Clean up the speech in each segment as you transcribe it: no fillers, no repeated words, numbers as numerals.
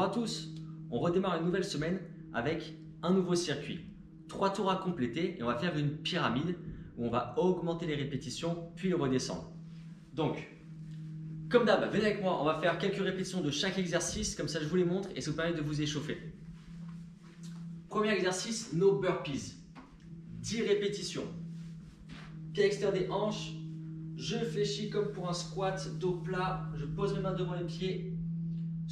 Bonjour à tous, on redémarre une nouvelle semaine avec un nouveau circuit. 3 tours à compléter et on va faire une pyramide où on va augmenter les répétitions puis redescendre. Donc, comme d'hab, venez avec moi, on va faire quelques répétitions de chaque exercice, comme ça je vous les montre et ça vous permet de vous échauffer. Premier exercice, no burpees. 10 répétitions. Pied extérieur des hanches, je fléchis comme pour un squat, dos plat, je pose mes mains devant les pieds.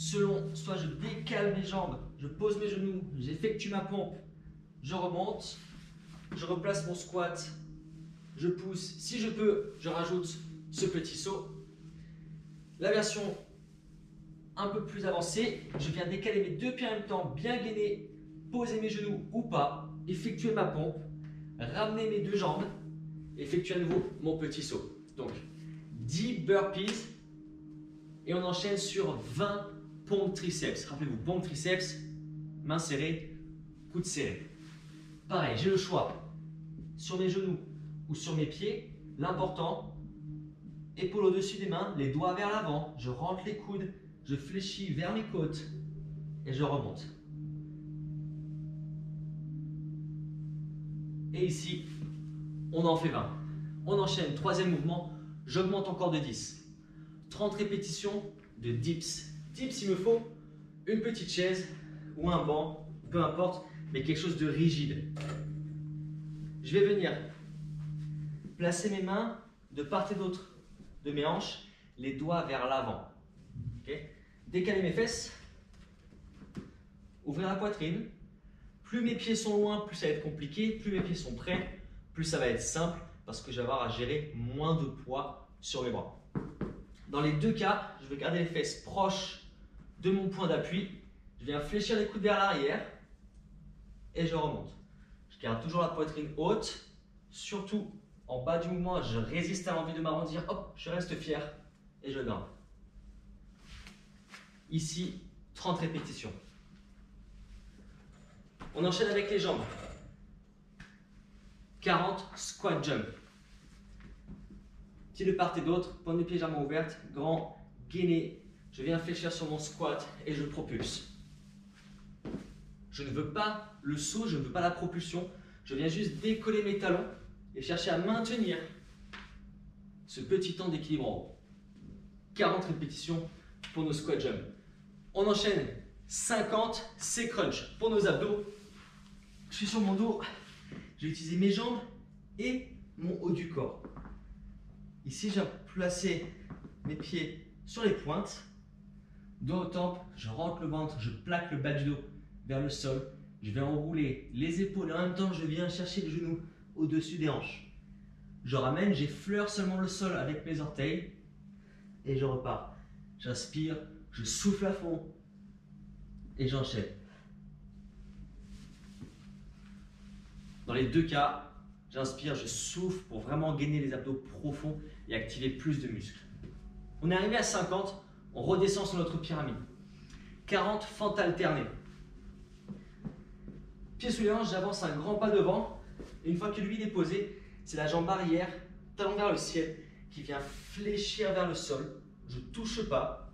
Selon, soit je décale mes jambes, je pose mes genoux, j'effectue ma pompe, je remonte, je replace mon squat, je pousse. Si je peux, je rajoute ce petit saut. La version un peu plus avancée, je viens décaler mes deux pieds en même temps, bien gainer, poser mes genoux ou pas, effectuer ma pompe, ramener mes deux jambes, effectuer à nouveau mon petit saut. Donc, 10 burpees et on enchaîne sur 20 pompes triceps. Rappelez-vous, pompe triceps, main serrée, coude serré. Pareil, j'ai le choix sur mes genoux ou sur mes pieds. L'important, épaule au-dessus des mains, les doigts vers l'avant. Je rentre les coudes, je fléchis vers mes côtes et je remonte. Et ici, on en fait 20. On enchaîne, troisième mouvement, j'augmente encore de 10. 30 répétitions de dips. Dips, il me faut une petite chaise ou un banc, peu importe, mais quelque chose de rigide. Je vais venir placer mes mains de part et d'autre de mes hanches, les doigts vers l'avant. Okay. Décaler mes fesses, ouvrir la poitrine. Plus mes pieds sont loin, plus ça va être compliqué. Plus mes pieds sont près, plus ça va être simple parce que je vais avoir à gérer moins de poids sur mes bras. Dans les deux cas, je vais garder les fesses proches de mon point d'appui. Je viens fléchir les coudes vers l'arrière et je remonte. Je garde toujours la poitrine haute, surtout en bas du mouvement, je résiste à l'envie de m'arrondir. Hop, je reste fier et je grimpe. Ici, 30 répétitions. On enchaîne avec les jambes. 40 squat jump. Pieds de part et d'autre, pointe de pied, jambes ouvertes, grand, gainé. Je viens fléchir sur mon squat et je propulse. Je ne veux pas le saut, je ne veux pas la propulsion. Je viens juste décoller mes talons et chercher à maintenir ce petit temps d'équilibre en haut. 40 répétitions pour nos squat jump. On enchaîne 50 C crunch pour nos abdos. Je suis sur mon dos, je vais utiliser mes jambes et mon haut du corps. Ici, j'ai placé mes pieds sur les pointes, dos aux tempes, je rentre le ventre, je plaque le bas du dos vers le sol. Je vais enrouler les épaules et en même temps, je viens chercher les genoux au-dessus des hanches. Je ramène, j'effleure seulement le sol avec mes orteils et je repars. J'inspire, je souffle à fond et j'enchaîne. Dans les deux cas, j'inspire, je souffle pour vraiment gainer les abdos profonds et activer plus de muscles. On est arrivé à 50, on redescend sur notre pyramide. 40 fentes alternées. Pieds sous les hanches, j'avance un grand pas devant. Et une fois que lui est posé, c'est la jambe arrière, talon vers le ciel, qui vient fléchir vers le sol. Je ne touche pas.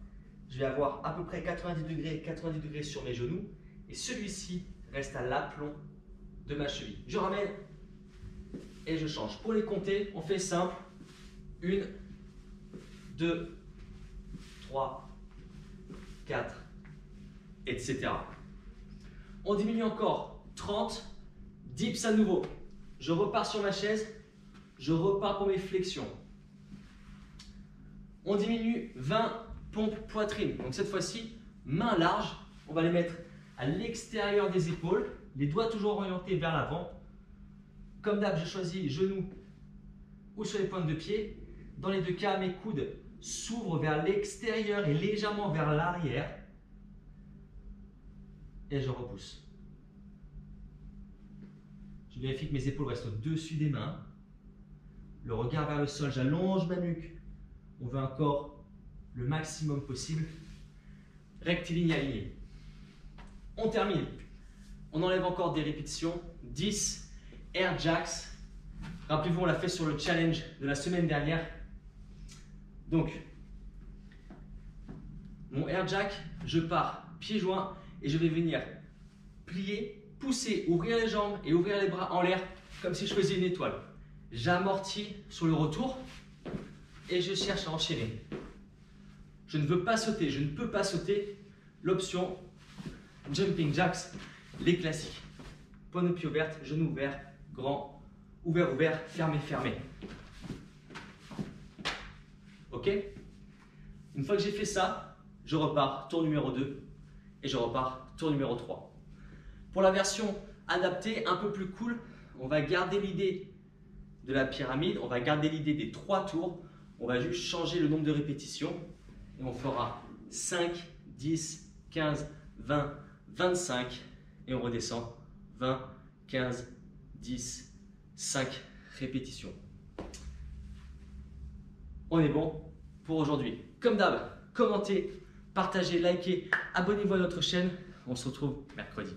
Je vais avoir à peu près 90 degrés sur mes genoux. Et celui-ci reste à l'aplomb de ma cheville. Je ramène et je change. Pour les compter, on fait simple. 1, 2, 3, 4, etc. On diminue encore. 30, dips à nouveau. Je repars sur ma chaise, je repars pour mes flexions. On diminue 20 pompes poitrine. Donc cette fois-ci, mains larges, on va les mettre à l'extérieur des épaules, les doigts toujours orientés vers l'avant. Comme d'hab, je choisis genoux ou sur les pointes de pied. Dans les deux cas, mes coudes s'ouvrent vers l'extérieur et légèrement vers l'arrière. Et je repousse. Je vérifie que mes épaules restent au-dessus des mains. Le regard vers le sol, j'allonge ma nuque. On veut encore le maximum possible. Rectiligne aligné. On termine. On enlève encore des répétitions. 10 air jacks. Rappelez-vous, on l'a fait sur le challenge de la semaine dernière. Donc, mon air jack, je pars pieds joints et je vais venir plier, pousser, ouvrir les jambes et ouvrir les bras en l'air comme si je faisais une étoile. J'amortis sur le retour et je cherche à enchaîner. Je ne veux pas sauter, je ne peux pas sauter. L'option jumping jacks, les classiques. Pointe de pied ouverte, genou ouvert, grand, ouvert, ouvert, fermé, fermé. Ok? Une fois que j'ai fait ça, je repars tour numéro 2 et je repars tour numéro 3. Pour la version adaptée, un peu plus cool, on va garder l'idée de la pyramide, on va garder l'idée des 3 tours, on va juste changer le nombre de répétitions et on fera 5, 10, 15, 20, 25 et on redescend 20, 15, 10, 5 répétitions. On est bon pour aujourd'hui. Comme d'hab, commentez, partagez, likez, abonnez-vous à notre chaîne. On se retrouve mercredi.